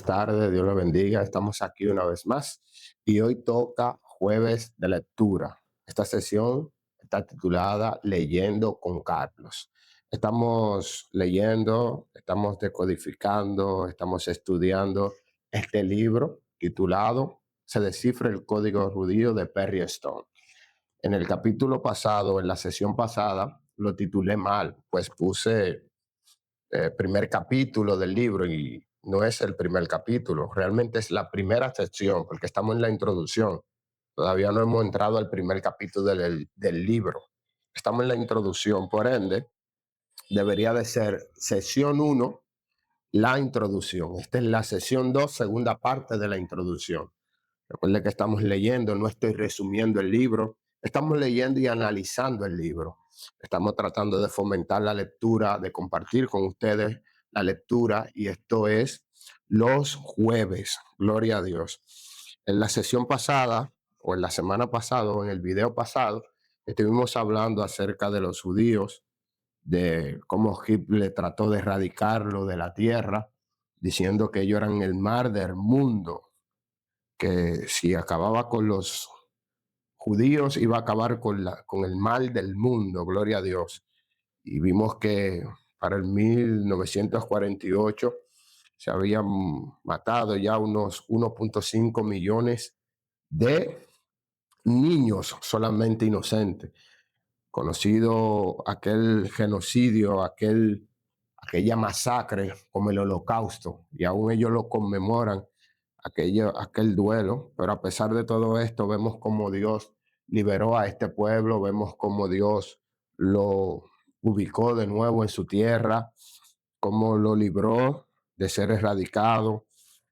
buenas tardes, Dios lo bendiga. Estamos aquí una vez más y hoy toca jueves de lectura. Esta sesión está titulada Leyendo con Carlos. Estamos leyendo, estamos decodificando, estamos estudiando este libro titulado Se descifra el código judío de Perry Stone. En el capítulo pasado, en la sesión pasada, lo titulé mal, pues puse primer capítulo del libro y no es el primer capítulo, realmente es la primera sección porque estamos en la introducción. Todavía no hemos entrado al primer capítulo del libro. Estamos en la introducción, por ende, debería de ser sesión uno, la introducción. Esta es la sesión 2, segunda parte de la introducción. Recuerde que estamos leyendo, no estoy resumiendo el libro, estamos leyendo y analizando el libro. Estamos tratando de fomentar la lectura, de compartir con ustedes la lectura y esto es los jueves. Gloria a Dios. En la sesión pasada o en la semana pasada o en el video pasado estuvimos hablando acerca de los judíos, de cómo Hitler trató de erradicarlo de la tierra, diciendo que ellos eran el mar del mundo, que si acababa con los judíos iba a acabar con el mal del mundo, gloria a Dios. Y vimos que para el 1948 se habían matado ya unos 1.5 millones de niños solamente inocentes, conocido aquel genocidio, aquella masacre como el Holocausto, y aún ellos lo conmemoran, aquel duelo. Pero a pesar de todo esto, vemos cómo Dios liberó a este pueblo, vemos cómo Dios lo ubicó de nuevo en su tierra, cómo lo libró de ser erradicado,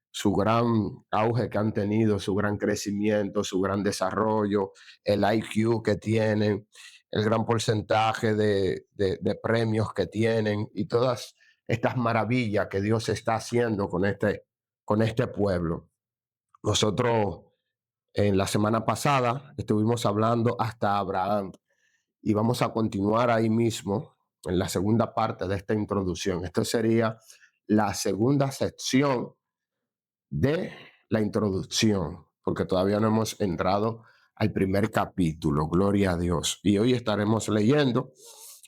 su gran auge que han tenido, su gran crecimiento, su gran desarrollo, el IQ que tienen, el gran porcentaje de premios que tienen y todas estas maravillas que Dios está haciendo con este pueblo. Nosotros en la semana pasada estuvimos hablando hasta Abraham y vamos a continuar ahí mismo en la segunda parte de esta introducción. Esto sería la segunda sección de la introducción, porque todavía no hemos entrado al primer capítulo, gloria a Dios. Y hoy estaremos leyendo,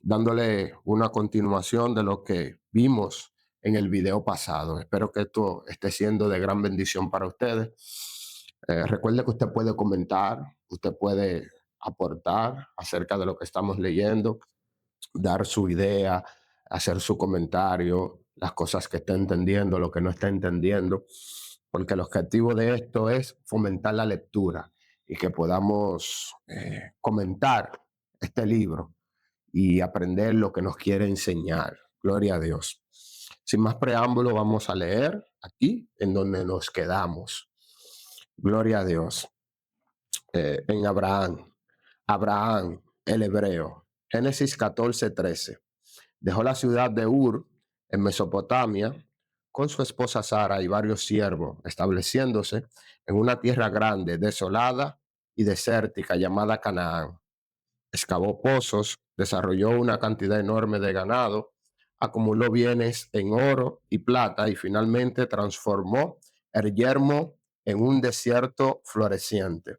dándole una continuación de lo que vimos en el video pasado. Espero que esto esté siendo de gran bendición para ustedes. Recuerde que usted puede comentar, usted puede aportar acerca de lo que estamos leyendo, dar su idea, hacer su comentario, las cosas que está entendiendo, lo que no está entendiendo, porque el objetivo de esto es fomentar la lectura y que podamos comentar este libro y aprender lo que nos quiere enseñar. Gloria a Dios. Sin más preámbulo, vamos a leer aquí en donde nos quedamos. Gloria a Dios. En Abraham, el hebreo. Génesis 14:13. Dejó la ciudad de Ur, en Mesopotamia, con su esposa Sara y varios siervos, estableciéndose en una tierra grande, desolada y desértica llamada Canaán. Excavó pozos, desarrolló una cantidad enorme de ganado, acumuló bienes en oro y plata y finalmente transformó el yermo en un desierto floreciente.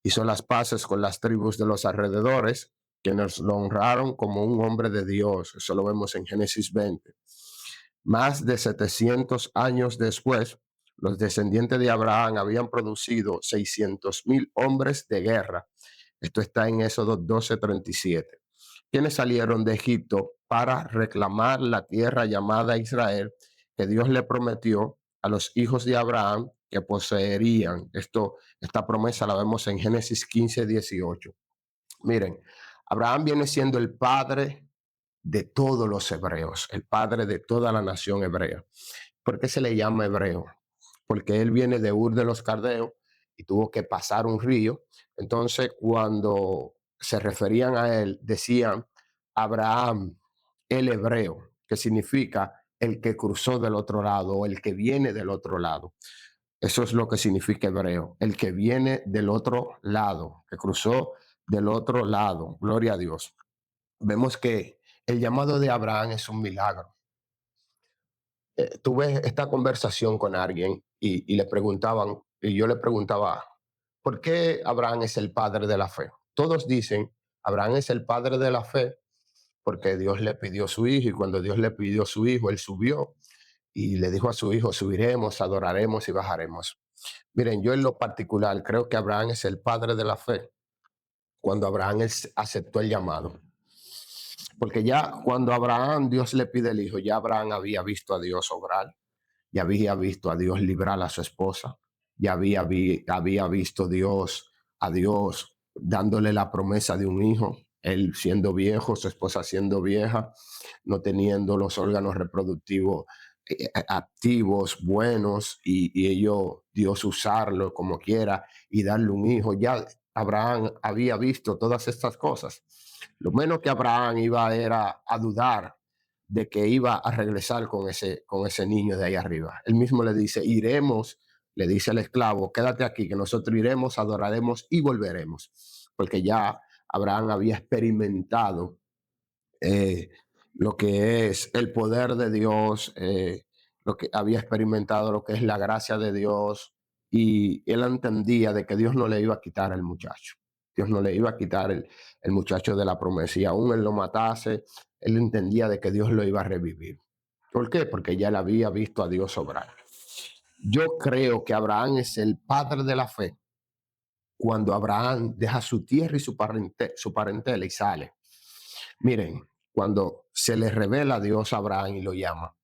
Hizo las paces con las tribus de los alrededores, quienes lo honraron como un hombre de Dios. Eso lo vemos en Génesis 20. Más de 700 años después, los descendientes de Abraham habían producido 600,000 hombres de guerra. Esto está en Éxodo 12:37. Quienes salieron de Egipto para reclamar la tierra llamada Israel, que Dios le prometió a los hijos de Abraham que poseerían. Esta promesa la vemos en Génesis 15:18. Miren, Abraham viene siendo el padre de todos los hebreos, el padre de toda la nación hebrea. ¿Por qué se le llama hebreo? Porque él viene de Ur de los Caldeos y tuvo que pasar un río. Entonces, cuando se referían a él, decían Abraham, el hebreo, que significa el que cruzó del otro lado o el que viene del otro lado. Eso es lo que significa hebreo, el que viene del otro lado, que cruzó del otro lado. Gloria a Dios. Vemos que el llamado de Abraham es un milagro. tuve esta conversación con alguien y le preguntaban, y yo le preguntaba, ¿por qué Abraham es el padre de la fe? Todos dicen, Abraham es el padre de la fe porque Dios le pidió su hijo y cuando Dios le pidió su hijo, él subió y le dijo a su hijo, subiremos, adoraremos y bajaremos. Miren, yo en lo particular creo que Abraham es el padre de la fe cuando Abraham aceptó el llamado. Porque ya cuando Abraham Dios le pide el hijo, ya Abraham había visto a Dios obrar, ya había visto a Dios librar a su esposa, ya había visto a Dios dándole la promesa de un hijo, él siendo viejo, su esposa siendo vieja, no teniendo los órganos reproductivos activos, buenos, y ello, Dios usarlo como quiera y darle un hijo. Ya Abraham había visto todas estas cosas. Lo menos que Abraham iba era a dudar de que iba a regresar con ese niño de ahí arriba. Él mismo le dice, iremos, le dice al esclavo, quédate aquí, que nosotros iremos, adoraremos y volveremos. Porque ya Abraham había experimentado eh, lo que es el poder de Dios, lo que había experimentado, lo que es la gracia de Dios, y él entendía de que Dios no le iba a quitar al muchacho. Dios no le iba a quitar el muchacho de la promesa. Y aún él lo matase, él entendía de que Dios lo iba a revivir. ¿Por qué? Porque ya él había visto a Dios obrar. Yo creo que Abraham es el padre de la fe cuando Abraham deja su tierra y su parentela y sale. Miren, cuando se le revela a Dios a Abraham y lo llama,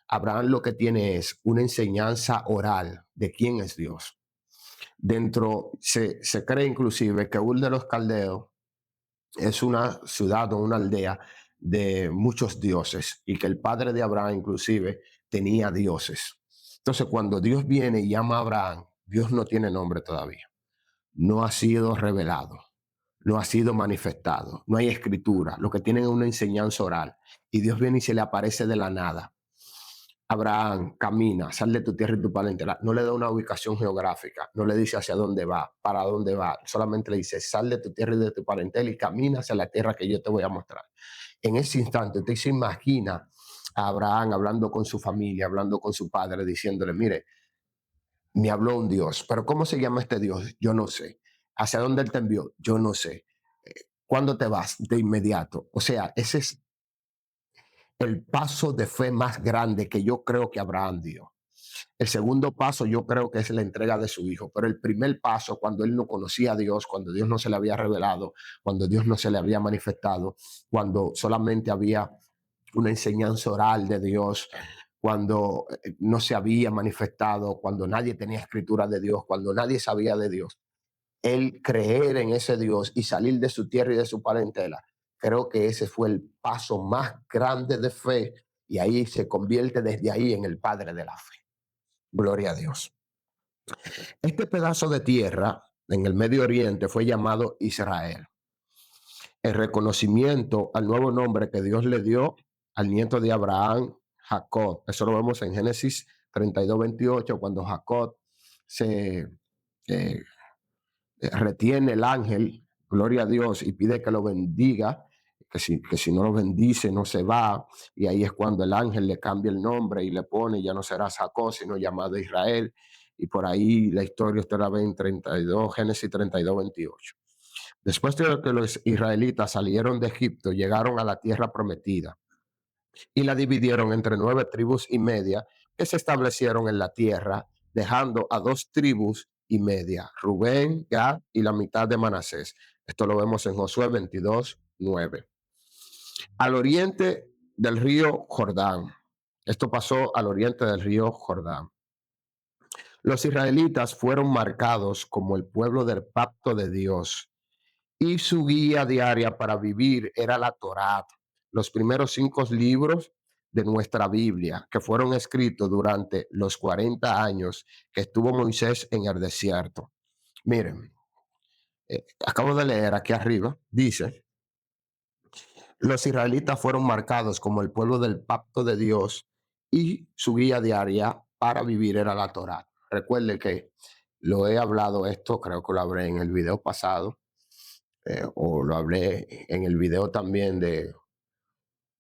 Abraham lo que tiene es una enseñanza oral de quién es Dios. Se cree inclusive que Ur de los Caldeos es una ciudad o una aldea de muchos dioses y que el padre de Abraham inclusive tenía dioses. Entonces, cuando Dios viene y llama a Abraham, Dios no tiene nombre todavía, no ha sido revelado, no ha sido manifestado, no hay escritura, lo que tienen es una enseñanza oral. Y Dios viene y se le aparece de la nada. Abraham, camina, sal de tu tierra y tu parentela. No le da una ubicación geográfica, no le dice hacia dónde va, para dónde va. Solamente le dice, sal de tu tierra y de tu parentela y camina hacia la tierra que yo te voy a mostrar. En ese instante, usted se imagina a Abraham hablando con su familia, hablando con su padre, diciéndole, mire, me habló un Dios, pero ¿cómo se llama este Dios? Yo no sé. ¿Hacia dónde él te envió? Yo no sé. ¿Cuándo te vas? De inmediato. O sea, ese es el paso de fe más grande que yo creo que Abraham dio. El segundo paso yo creo que es la entrega de su hijo, pero el primer paso, cuando él no conocía a Dios, cuando Dios no se le había revelado, cuando Dios no se le había manifestado, cuando solamente había una enseñanza oral de Dios, cuando no se había manifestado, cuando nadie tenía escritura de Dios, cuando nadie sabía de Dios, el creer en ese Dios y salir de su tierra y de su parentela, creo que ese fue el paso más grande de fe y ahí se convierte desde ahí en el padre de la fe. Gloria a Dios. Este pedazo de tierra en el Medio Oriente fue llamado Israel, en reconocimiento al nuevo nombre que Dios le dio al nieto de Abraham, Jacob. Eso lo vemos en Génesis 32:28, cuando Jacob se eh, retiene el ángel, gloria a Dios, y pide que lo bendiga, que si no lo bendice no se va, y ahí es cuando el ángel le cambia el nombre y le pone, ya no será Jacob, sino llamado Israel, y por ahí la historia usted la ve en 32, Génesis 32:28. Después de que los israelitas salieron de Egipto, llegaron a la tierra prometida y la dividieron entre 9 tribus y media que se establecieron en la tierra, dejando a 2 tribus y media, Rubén, Gad y la mitad de Manasés. Esto lo vemos en Josué 22:9. Al oriente del río Jordán. Esto pasó al oriente del río Jordán. Los israelitas fueron marcados como el pueblo del pacto de Dios y su guía diaria para vivir era la Torá, los primeros 5 libros de nuestra Biblia, que fueron escritos durante los 40 años que estuvo Moisés en el desierto. Miren, acabo de leer aquí arriba, dice, los israelitas fueron marcados como el pueblo del pacto de Dios y su guía diaria para vivir era la Torá. Recuerde que lo he hablado esto, creo que lo hablé en el video pasado, o lo hablé en el video también de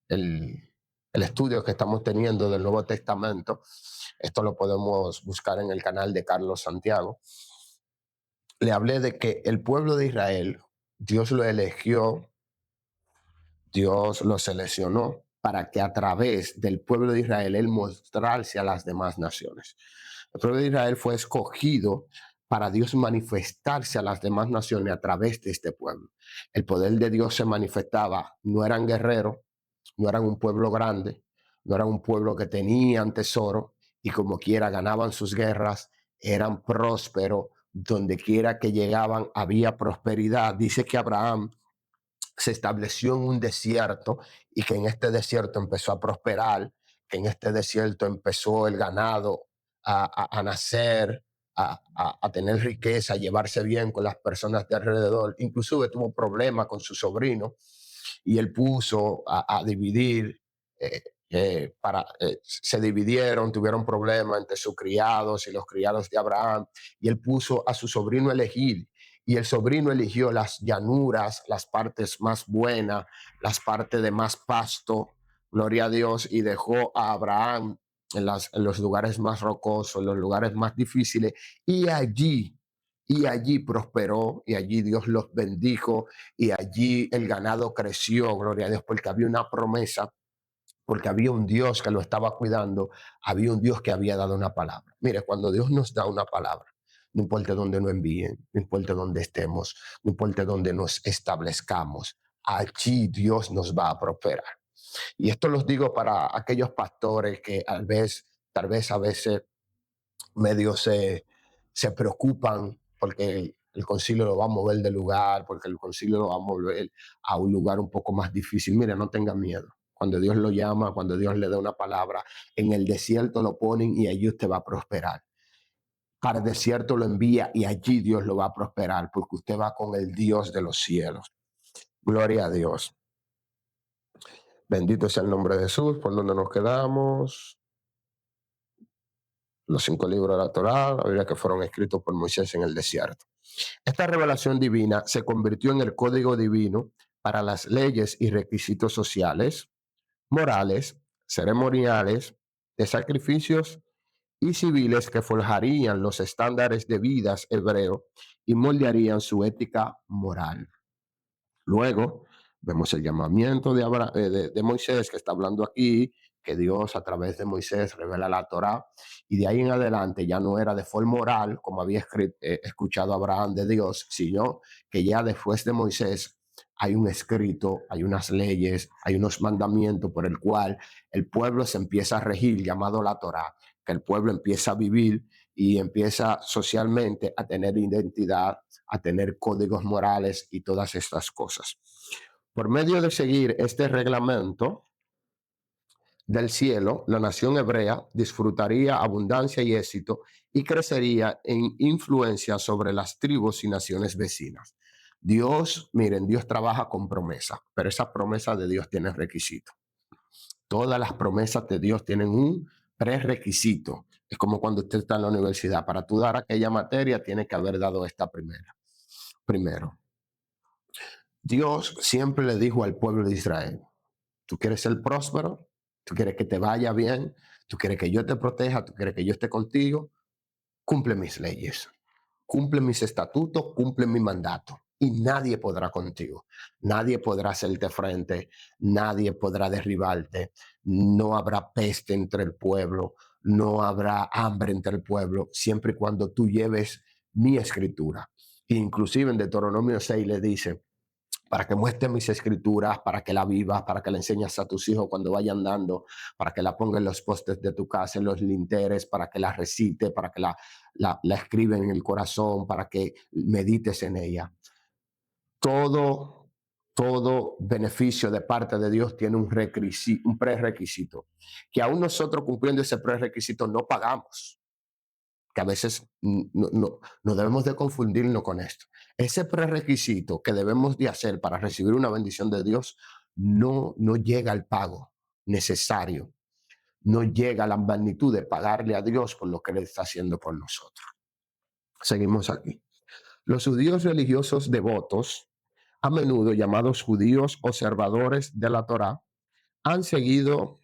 el el estudio que estamos teniendo del Nuevo Testamento. Esto lo podemos buscar en el canal de Carlos Santiago. Le hablé de que el pueblo de Israel, Dios lo eligió, Dios lo seleccionó para que a través del pueblo de Israel él mostrarse a las demás naciones. El pueblo de Israel fue escogido para Dios manifestarse a las demás naciones a través de este pueblo. El poder de Dios se manifestaba, no eran guerreros, no eran un pueblo grande, no eran un pueblo que tenían tesoro y como quiera ganaban sus guerras, eran prósperos, donde quiera que llegaban había prosperidad. Dice que Abraham se estableció en un desierto y que en este desierto empezó a prosperar, que en este desierto empezó el ganado a nacer, a tener riqueza, a llevarse bien con las personas de alrededor. Inclusive tuvo problemas con su sobrino y él puso a dividir, se dividieron, tuvieron problemas entre sus criados y los criados de Abraham, y él puso a su sobrino elegir, y el sobrino eligió las llanuras, las partes más buenas, las partes de más pasto, gloria a Dios, y dejó a Abraham en los lugares más rocosos, en los lugares más difíciles, y allí prosperó, y allí Dios los bendijo, y allí el ganado creció, gloria a Dios, porque había una promesa, porque había un Dios que lo estaba cuidando, había un Dios que había dado una palabra. Mire, cuando Dios nos da una palabra, no importa dónde nos envíen, no importa dónde estemos, no importa dónde nos establezcamos, allí Dios nos va a prosperar. Y esto los digo para aquellos pastores que tal vez a veces medio se preocupan porque el concilio lo va a mover de lugar, porque el concilio lo va a mover a un lugar un poco más difícil. Mira, no tengan miedo. Cuando Dios lo llama, cuando Dios le da una palabra, en el desierto lo ponen y allí usted va a prosperar. Para el desierto lo envía y allí Dios lo va a prosperar, porque usted va con el Dios de los cielos. Gloria a Dios. Bendito sea el nombre de Jesús. ¿Por donde nos quedamos? Los 5 libros de la Torá, la Biblia que fueron escritos por Moisés en el desierto. Esta revelación divina se convirtió en el código divino para las leyes y requisitos sociales, morales, ceremoniales, de sacrificios y civiles que forjarían los estándares de vidas hebreos y moldearían su ética moral. Luego vemos el llamamiento de Moisés, que está hablando aquí, que Dios a través de Moisés revela la Torá, y de ahí en adelante ya no era de forma oral, como había escuchado Abraham de Dios, sino que ya después de Moisés hay un escrito, hay unas leyes, hay unos mandamientos por el cual el pueblo se empieza a regir, llamado la Torá, que el pueblo empieza a vivir y empieza socialmente a tener identidad, a tener códigos morales y todas estas cosas. Por medio de seguir este reglamento del cielo, la nación hebrea disfrutaría abundancia y éxito y crecería en influencia sobre las tribus y naciones vecinas. Dios, miren, Dios trabaja con promesa, pero esa promesa de Dios tiene requisitos. Todas las promesas de Dios tienen un prerequisito. Es como cuando usted está en la universidad. Para tú dar aquella materia, tiene que haber dado esta primera. Primero, Dios siempre le dijo al pueblo de Israel: tú quieres ser próspero, tú quieres que te vaya bien, tú quieres que yo te proteja, tú quieres que yo esté contigo, cumple mis leyes, cumple mis estatutos, cumple mi mandato. Y nadie podrá contigo, nadie podrá hacerte frente, nadie podrá derribarte, no habrá peste entre el pueblo, no habrá hambre entre el pueblo, siempre y cuando tú lleves mi escritura. Inclusive en Deuteronomio 6 le dice: para que muestres mis escrituras, para que la vivas, para que la enseñes a tus hijos cuando vayan andando, para que la pongas en los postes de tu casa, en los linteres, para que la recite, para que la escriba en el corazón, para que medites en ella. Todo, todo beneficio de parte de Dios tiene un prerequisito, que aún nosotros cumpliendo ese prerequisito no pagamos, que a veces no debemos de confundirnos con esto. Ese prerequisito que debemos de hacer para recibir una bendición de Dios no llega al pago necesario, no llega a la magnitud de pagarle a Dios por lo que Él está haciendo por nosotros. Seguimos aquí. Los judíos religiosos devotos, a menudo llamados judíos observadores de la Torá, han seguido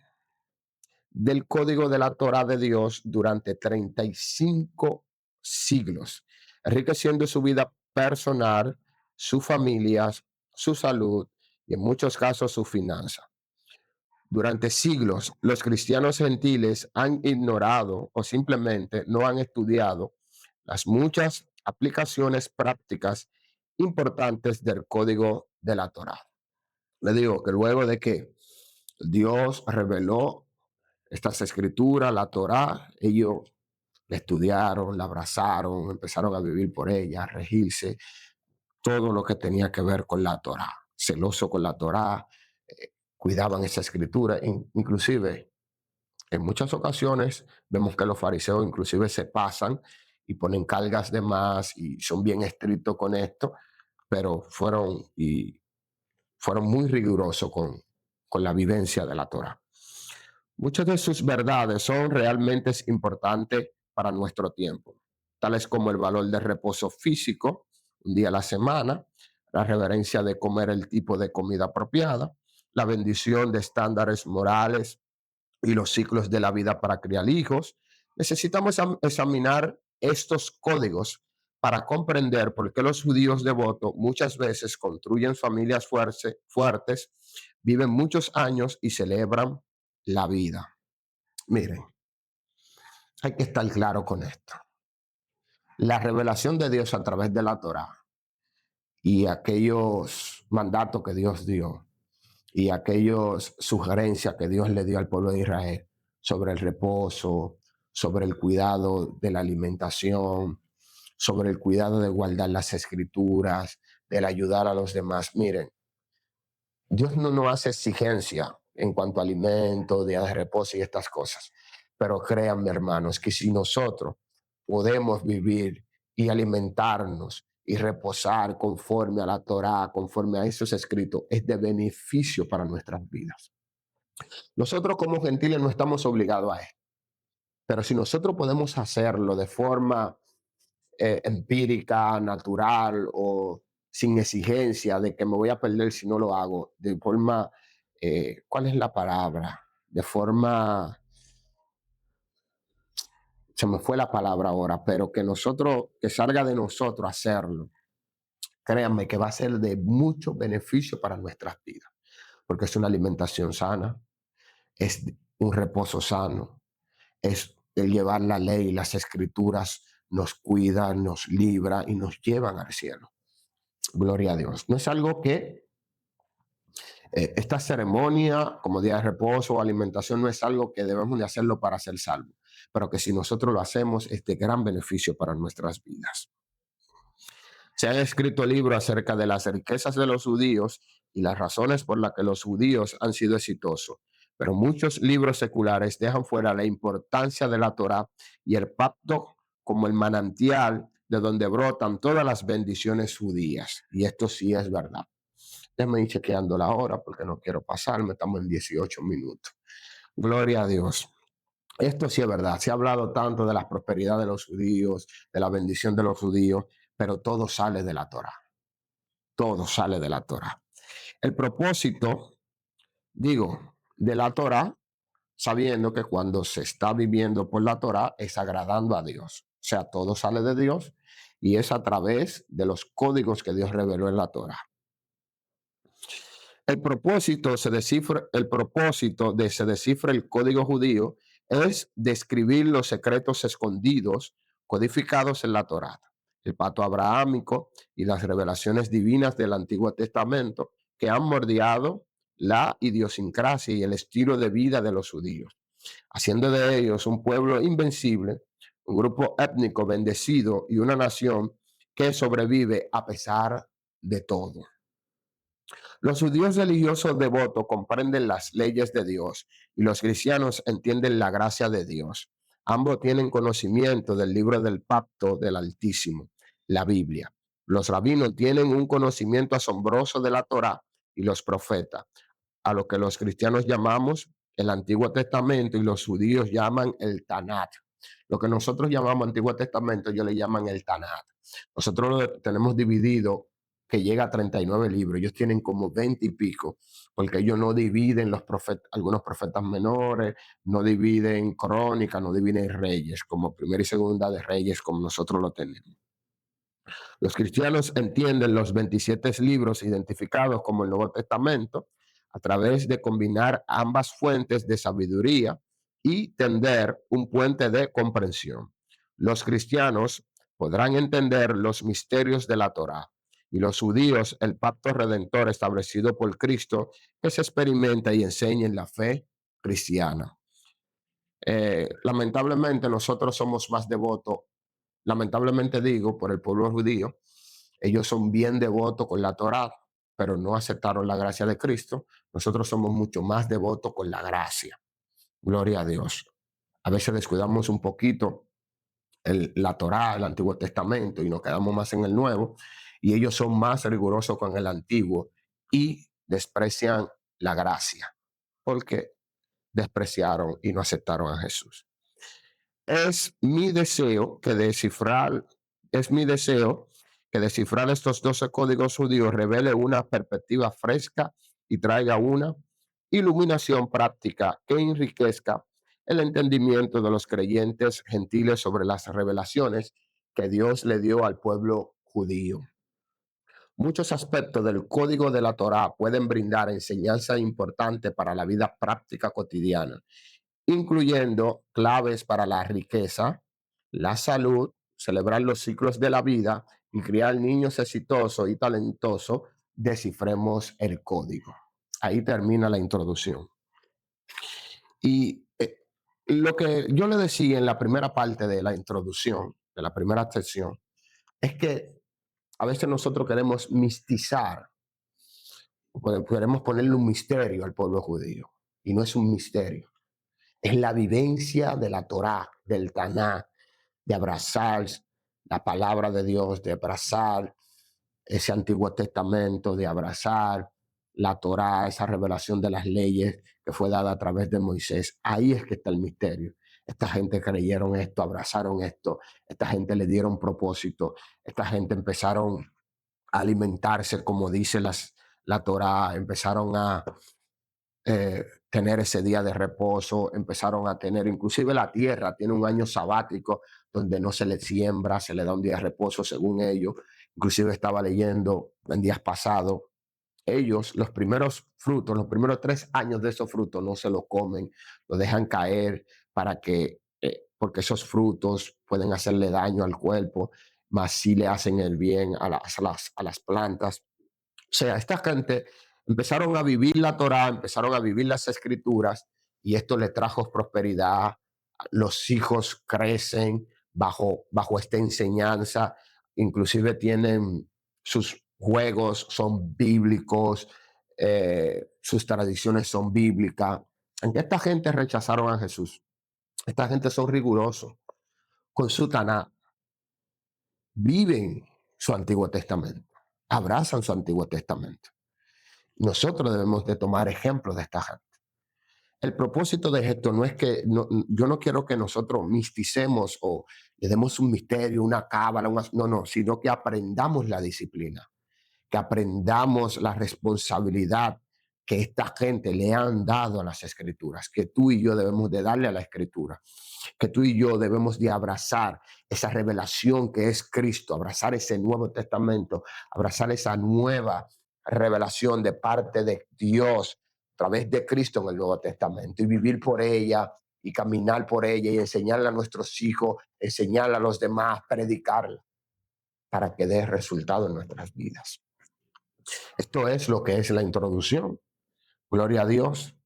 del código de la Torá de Dios durante 35 siglos, enriqueciendo su vida personal, sus familias, su salud y en muchos casos su finanza. Durante siglos, los cristianos gentiles han ignorado o simplemente no han estudiado las muchas aplicaciones prácticas importantes del código de la Torá. Le digo que luego de que Dios reveló estas escrituras, la Torá, ellos la estudiaron, la abrazaron, empezaron a vivir por ella, a regirse, todo lo que tenía que ver con la Torá, celoso con la Torá, cuidaban esa escritura, inclusive en muchas ocasiones vemos que los fariseos inclusive se pasan y ponen cargas de más y son bien estrictos con esto, pero fueron muy rigurosos con la vivencia de la Torá. Muchas de sus verdades son realmente importantes para nuestro tiempo, tales como el valor de reposo físico, un día a la semana, la reverencia de comer el tipo de comida apropiada, la bendición de estándares morales y los ciclos de la vida para criar hijos. Necesitamos examinar estos códigos para comprender por qué los judíos devotos muchas veces construyen familias fuertes, viven muchos años y celebran la vida. Miren, hay que estar claro con esto. La revelación de Dios a través de la Torá y aquellos mandatos que Dios dio y aquellas sugerencias que Dios le dio al pueblo de Israel sobre el reposo, sobre el cuidado de la alimentación, sobre el cuidado de guardar las escrituras, del ayudar a los demás. Miren, Dios no nos hace exigencia en cuanto a alimento, día de reposo y estas cosas. Pero créanme, hermanos, que si nosotros podemos vivir y alimentarnos y reposar conforme a la Torá, conforme a esos escritos, es de beneficio para nuestras vidas. Nosotros como gentiles no estamos obligados a esto, pero si nosotros podemos hacerlo de forma empírica, natural o sin exigencia de que me voy a perder si no lo hago, de forma, ¿cuál es la palabra? De forma, se me fue la palabra ahora, pero que nosotros, que salga de nosotros hacerlo, créanme que va a ser de mucho beneficio para nuestras vidas, porque es una alimentación sana, es un reposo sano, es el llevar la ley, las escrituras nos cuidan, nos libra y nos llevan al cielo. Gloria a Dios. No es algo que esta ceremonia como día de reposo o alimentación no es algo que debemos de hacerlo para ser salvos, pero que si nosotros lo hacemos es de gran beneficio para nuestras vidas. Se han escrito libros acerca de las riquezas de los judíos y las razones por las que los judíos han sido exitosos, pero muchos libros seculares dejan fuera la importancia de la Torá y el pacto como el manantial de donde brotan todas las bendiciones judías. Y esto sí es verdad. Déjame ir chequeando la hora porque no quiero pasarme, estamos en 18 minutos. Gloria a Dios. Esto sí es verdad, se ha hablado tanto de la prosperidad de los judíos, de la bendición de los judíos, pero todo sale de la Torá. Todo sale de la Torá. El propósito, digo, de la Torá, sabiendo que cuando se está viviendo por la Torá es agradando a Dios. O sea, todo sale de Dios y es a través de los códigos que Dios reveló en la Torá. El propósito de se descifra el código judío es describir los secretos escondidos, codificados en la Torá, el pacto abrahámico y las revelaciones divinas del Antiguo Testamento que han moldeado la idiosincrasia y el estilo de vida de los judíos, haciendo de ellos un pueblo invencible, un grupo étnico bendecido y una nación que sobrevive a pesar de todo. Los judíos religiosos devotos comprenden las leyes de Dios y los cristianos entienden la gracia de Dios. Ambos tienen conocimiento del libro del pacto del Altísimo, la Biblia. Los rabinos tienen un conocimiento asombroso de la Torá y los profetas, a lo que los cristianos llamamos el Antiguo Testamento y los judíos llaman el Tanat. Lo que nosotros llamamos Antiguo Testamento, ellos le llaman el Tanat. Nosotros lo tenemos dividido que llega a 39 libros. Ellos tienen como 20 y pico, porque ellos no dividen los profetas, algunos profetas menores, no dividen crónicas, no dividen reyes, como primera y segunda de reyes, como nosotros lo tenemos. Los cristianos entienden los 27 libros identificados como el Nuevo Testamento a través de combinar ambas fuentes de sabiduría y tender un puente de comprensión. Los cristianos podrán entender los misterios de la Torá y los judíos el pacto redentor establecido por Cristo que se experimenta y enseña en la fe cristiana. Lamentablemente nosotros somos más devotos, lamentablemente digo, por el pueblo judío. Ellos son bien devotos con la Torá, pero no aceptaron la gracia de Cristo. Nosotros somos mucho más devotos con la gracia. Gloria a Dios. A veces descuidamos un poquito la Torá, el Antiguo Testamento, y nos quedamos más en el Nuevo. Y ellos son más rigurosos con el Antiguo y desprecian la gracia, porque despreciaron y no aceptaron a Jesús. Es mi deseo que descifrar, es mi deseo que descifrar estos 12 códigos judíos revele una perspectiva fresca y traiga una iluminación práctica que enriquezca el entendimiento de los creyentes gentiles sobre las revelaciones que Dios le dio al pueblo judío. Muchos aspectos del código de la Torá pueden brindar enseñanza importante para la vida práctica cotidiana, incluyendo claves para la riqueza, la salud, celebrar los ciclos de la vida y criar niños exitosos y talentosos. Descifremos el código. Ahí termina la introducción. Y lo que yo le decía en la primera parte de la introducción, de la primera sección, es que a veces nosotros queremos mistizar, queremos ponerle un misterio al pueblo judío, y no es un misterio. Es la vivencia de la Torá, del Taná, de abrazar la palabra de Dios, de abrazar ese Antiguo Testamento, de abrazar la Torá, esa revelación de las leyes que fue dada a través de Moisés. Ahí es que está el misterio. Esta gente creyeron esto, abrazaron esto, esta gente le dieron propósito, esta gente empezaron a alimentarse como dice la Torá, empezaron a tener ese día de reposo, empezaron a tener, inclusive la tierra tiene un año sabático donde no se le siembra, se le da un día de reposo según ellos. Inclusive estaba leyendo en días pasados, ellos los primeros frutos, los primeros 3 años de esos frutos no se los comen, lo dejan caer para que, porque esos frutos pueden hacerle daño al cuerpo, más si le hacen el bien a las plantas. O sea, esta gente empezaron a vivir la Torá, empezaron a vivir las escrituras y esto le trajo prosperidad. Los hijos crecen bajo esta enseñanza, inclusive tienen sus juegos, son bíblicos, sus tradiciones son bíblicas. Aunque esta gente rechazaron a Jesús, esta gente son rigurosos con su Taná, viven su Antiguo Testamento, abrazan su Antiguo Testamento. Nosotros debemos de tomar ejemplos de esta gente. El propósito de esto no es que, yo no quiero que nosotros misticemos o le demos un misterio, una cábala, no, sino que aprendamos la disciplina, que aprendamos la responsabilidad que esta gente le han dado a las escrituras, que tú y yo debemos de darle a la escritura, que tú y yo debemos de abrazar esa revelación que es Cristo, abrazar ese Nuevo Testamento, abrazar esa nueva revelación de parte de Dios a través de Cristo en el Nuevo Testamento y vivir por ella y caminar por ella y enseñarla a nuestros hijos, enseñarla a los demás, predicarla para que dé resultado en nuestras vidas. Esto es lo que es la introducción. Gloria a Dios.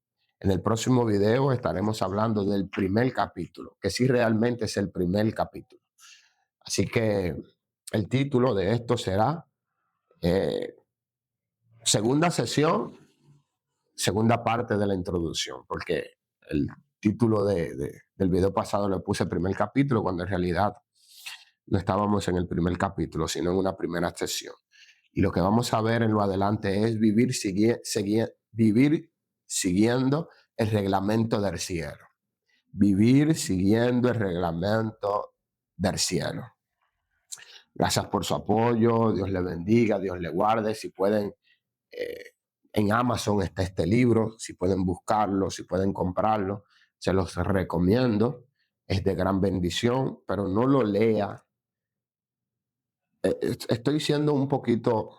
En el próximo video estaremos hablando del primer capítulo, que sí realmente es el primer capítulo. Así que el título de esto será segunda sesión, segunda parte de la introducción, porque el título del video pasado le puse primer capítulo cuando en realidad no estábamos en el primer capítulo, sino en una primera sesión. Y lo que vamos a ver en lo adelante es vivir siguiendo el reglamento del cielo. Vivir siguiendo el reglamento del cielo. Gracias por su apoyo, Dios le bendiga, Dios le guarde. Si pueden, eh, en Amazon está este libro, si pueden buscarlo, si pueden comprarlo, se los recomiendo. Es de gran bendición, pero no lo lea. Estoy siendo un poquito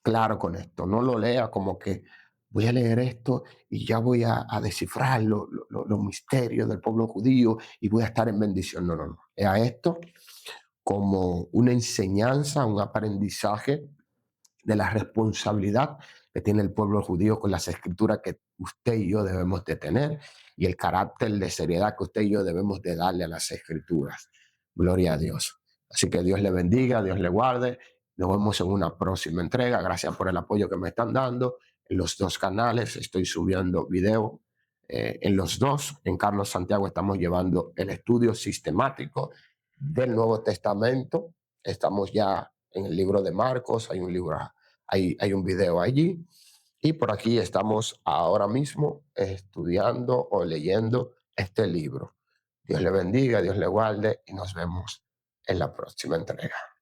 claro con esto. No lo lea como que voy a leer esto y ya voy a descifrar los misterios del pueblo judío y voy a estar en bendición. No, no, no. Lea esto como una enseñanza, un aprendizaje de la responsabilidad que tiene el pueblo judío con las escrituras que usted y yo debemos de tener y el carácter de seriedad que usted y yo debemos de darle a las escrituras. Gloria a Dios. Así que Dios le bendiga, Dios le guarde. Nos vemos en una próxima entrega. Gracias por el apoyo que me están dando. En los dos canales estoy subiendo video. En los dos, en Carlos Santiago, estamos llevando el estudio sistemático del Nuevo Testamento. Estamos ya en el libro de Marcos, hay un video allí. Y por aquí estamos ahora mismo estudiando o leyendo este libro. Dios le bendiga, Dios le guarde y nos vemos en la próxima entrega.